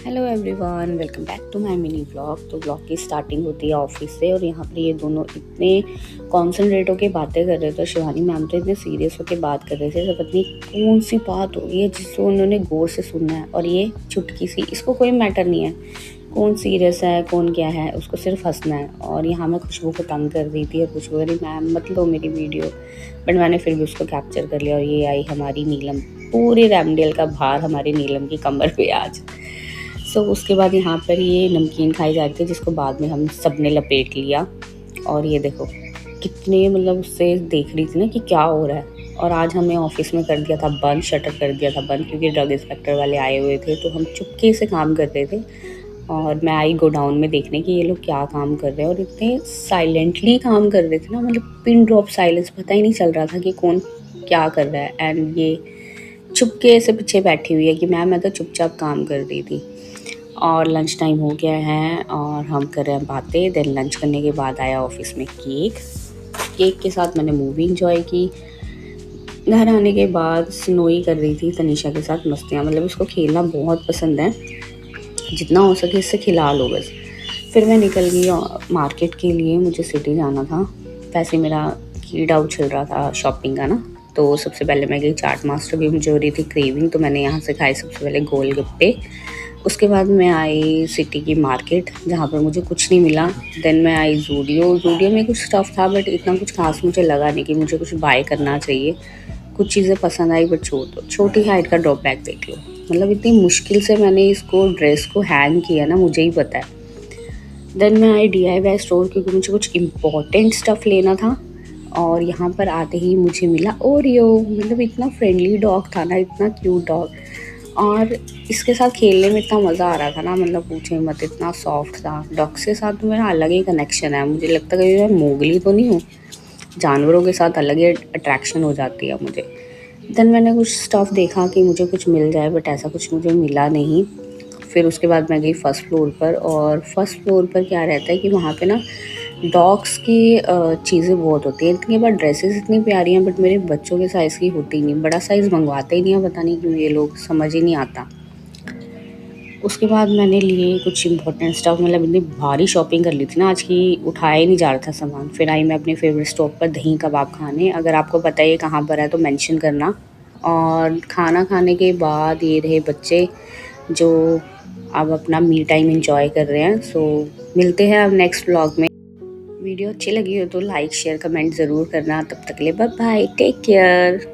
Hello everyone, welcome back to my mini vlog. तो vlog की starting होती है ऑफिस से और यहाँ पर ये दोनों इतने कॉन्सेंट्रेट होकर बातें कर रहे थे। शिवानी मैम तो इतने सीरियस होकर बात कर रहे थे, तो पता नहीं कौन सी बात हो रही है जिसको उन्होंने गौर से सुनना है। और ये चुटकी सी, इसको कोई मैटर नहीं है कौन सीरियस है कौन क्या है, उसको सिर्फ हंसना है। और यहाँ मैं खुशबू को तंग कर रही थी और खुशबू कह रही मैम मत लो मेरी वीडियो, बट मैंने फिर भी उसको कैप्चर कर लिया। और ये आई हमारी नीलम, पूरे रेमडेल का भार हमारी नीलम की कमर पे आज। उसके बाद यहाँ पर ये नमकीन खाई जा रही थी, जिसको बाद में हम सब ने लपेट लिया। और ये देखो कितने मतलब उससे देख रही थी ना कि क्या हो रहा है। और आज हमें ऑफिस में कर दिया था बंद, शटर कर दिया था बंद, क्योंकि ड्रग इंस्पेक्टर वाले आए हुए थे। तो हम चुपके से काम कर रहे थे और मैं आई गोडाउन में देखने कि ये लोग क्या काम कर रहे हैं। और इतने साइलेंटली काम कर रहे थे ना, मतलब पिन ड्रॉप साइलेंस, पता ही नहीं चल रहा था कि कौन क्या कर रहा है। एंड ये चुपके से पीछे बैठी हुई है कि मैं तो चुपचाप काम कर रही थी। और लंच टाइम हो गया है और हम कर रहे हैं बातें। देन लंच करने के बाद आया ऑफिस में केक के साथ मैंने मूवी इंजॉय की। घर आने के बाद स्नोई कर रही थी तनीषा के साथ मस्तियाँ, मतलब इसको खेलना बहुत पसंद है, जितना हो सके इससे खिला लो बस। फिर मैं निकल गई मार्केट के लिए, मुझे सिटी जाना था। वैसे मेरा कीड आउट चल रहा था शॉपिंग का ना। तो सबसे पहले मैं गई चाट मास्टर, भी मुझे हो रही थी क्रेविंग, तो मैंने यहाँ से खाए सबसे पहले गोलगप्पे। उसके बाद मैं आई सिटी की मार्केट, जहाँ पर मुझे कुछ नहीं मिला। देन मैं आई ज़ूडियो में कुछ स्टफ़ था, बट इतना कुछ खास मुझे लगा नहीं कि मुझे कुछ बाय करना चाहिए। कुछ चीज़ें पसंद आई, बट छोटी हाइट का ड्रॉप बैग देख लो, मतलब इतनी मुश्किल से मैंने इसको ड्रेस को हैंग किया ना, मुझे ही पता है। देन मैं आई DIY स्टोर, क्योंकि मुझे कुछ इम्पोर्टेंट स्टफ़ लेना था। और यहाँ पर आते ही मुझे मिला ओरियो, मतलब इतना फ्रेंडली डॉग था ना, इतना क्यूट डॉग। और इसके साथ खेलने में इतना मज़ा आ रहा था ना, मतलब पूछे मत, इतना सॉफ्ट था। डॉग के साथ तो मेरा अलग ही कनेक्शन है। मुझे लगता है कि मैं मोगली तो नहीं हूँ, जानवरों के साथ अलग ही अट्रैक्शन हो जाती है मुझे। देन मैंने कुछ स्टफ़ देखा कि मुझे कुछ मिल जाए, बट ऐसा कुछ मुझे मिला नहीं। फिर उसके बाद मैं गई फर्स्ट फ्लोर पर, और फर्स्ट फ्लोर पर क्या रहता है कि वहाँ पे ना डॉग्स की चीज़ें बहुत होती हैं। इनके पास ड्रेसेस इतनी प्यारी हैं, बट मेरे बच्चों के साइज़ की होती नहीं, बड़ा साइज़ मंगवाते ही नहीं है, पता नहीं क्यों ये लोग, समझ ही नहीं आता। उसके बाद मैंने लिए कुछ इम्पोर्टेंट स्टफ़, मतलब इतनी भारी शॉपिंग कर ली थी ना आज की, उठाया ही नहीं जा रहा था सामान। फिर आई मैं अपने फेवरेट स्टॉप पर दही कबाब खाने। अगर आपको पता है ये कहाँ पर है तो मेंशन करना। और खाना खाने के बाद ये रहे बच्चे, जो अब अपना मी टाइम एंजॉय कर रहे हैं। मिलते हैं अब नेक्स्ट व्लॉग में। वीडियो अच्छी लगी हो तो लाइक शेयर कमेंट ज़रूर करना। तब तक के लिए बाय बाय, टेक केयर।